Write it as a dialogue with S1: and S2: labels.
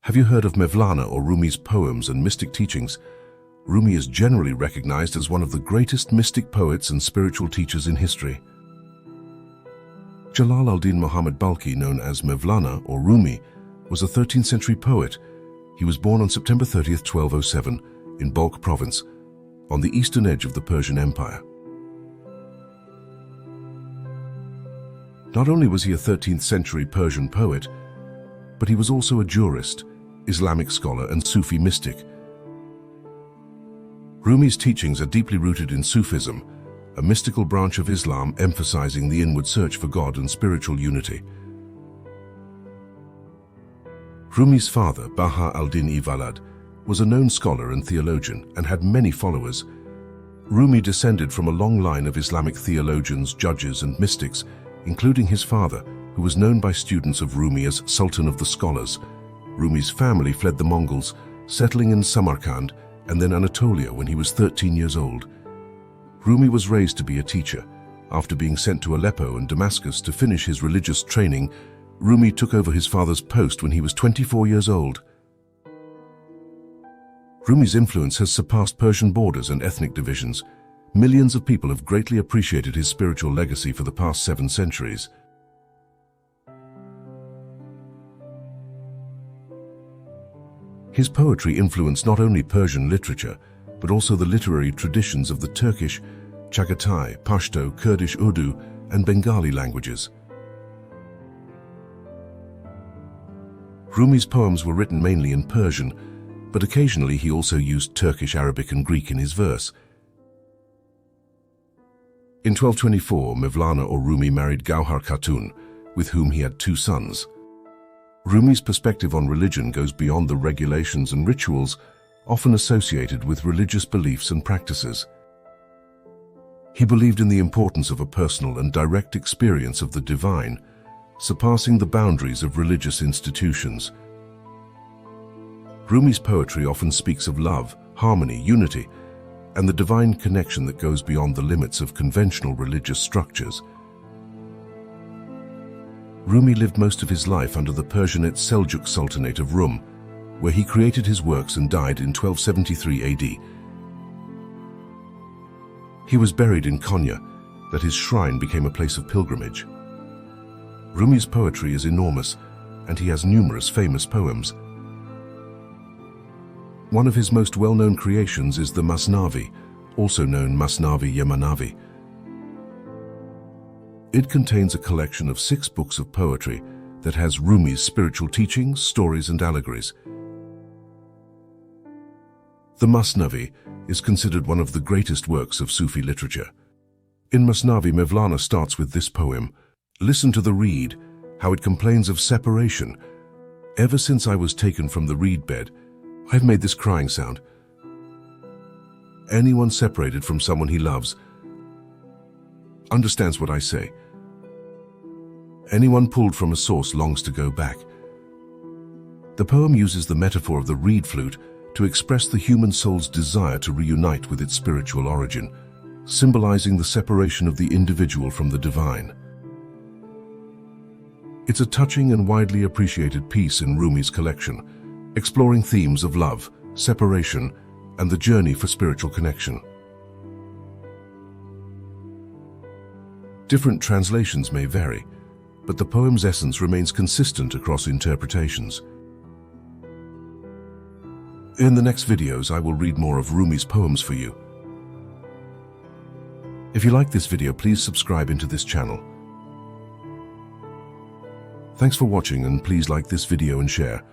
S1: Have you heard of Mevlana or Rumi's poems and mystic teachings? Rumi is generally recognized as one of the greatest mystic poets and spiritual teachers in history. Jalal al-Din Muhammad Balkhi, known as Mevlana or Rumi, was a 13th century poet. He was born on September 30th, 1207, in Balkh province, on the eastern edge of the Persian Empire. Not only was he a 13th century Persian poet, but he was also a jurist, Islamic scholar and Sufi mystic. Rumi's teachings are deeply rooted in Sufism, a mystical branch of Islam emphasizing the inward search for God and spiritual unity. Rumi's father, Baha al-Din Ivalad, was a known scholar and theologian and had many followers. Rumi descended from a long line of Islamic theologians, judges, and mystics, including his father, who was known by students of Rumi as Sultan of the Scholars. Rumi's family fled the Mongols, settling in Samarkand and then Anatolia when he was 13 years old. Rumi was raised to be a teacher. After being sent to Aleppo and Damascus to finish his religious training, Rumi took over his father's post when he was 24 years old. Rumi's influence has surpassed Persian borders and ethnic divisions. Millions of people have greatly appreciated his spiritual legacy for the past 7 centuries. His poetry influenced not only Persian literature, but also the literary traditions of the Turkish, Chagatai, Pashto, Kurdish Urdu, and Bengali languages. Rumi's poems were written mainly in Persian, but occasionally he also used Turkish, Arabic, and Greek in his verse. In 1224, Mevlana or Rumi married Gauhar Khatun, with whom he had 2 sons. Rumi's perspective on religion goes beyond the regulations and rituals often associated with religious beliefs and practices. He believed in the importance of a personal and direct experience of the divine, surpassing the boundaries of religious institutions. Rumi's poetry often speaks of love, harmony, unity, and the divine connection that goes beyond the limits of conventional religious structures. Rumi lived most of his life under the Persianate Seljuk Sultanate of Rum, where he created his works and died in 1273 AD. He was buried in Konya, that his shrine became a place of pilgrimage. Rumi's poetry is enormous, and he has numerous famous poems. One of his most well-known creations is the Masnavi, also known Masnavi-Yamanavi. It contains a collection of 6 books of poetry that has Rumi's spiritual teachings, stories, and allegories. The Masnavi is considered one of the greatest works of Sufi literature. In Masnavi, Mevlana starts with this poem, "Listen to the reed, how it complains of separation. Ever since I was taken from the reed bed, I've made this crying sound. Anyone separated from someone he loves understands what I say. Anyone pulled from a source longs to go back." The poem uses the metaphor of the reed flute to express the human soul's desire to reunite with its spiritual origin, symbolizing the separation of the individual from the divine. It's a touching and widely appreciated piece in Rumi's collection, exploring themes of love, separation, and the journey for spiritual connection. Different translations may vary, but the poem's essence remains consistent across interpretations. In the next videos, I will read more of Rumi's poems for you. If you like this video, please subscribe into this channel. Thanks for watching, and please like this video and share.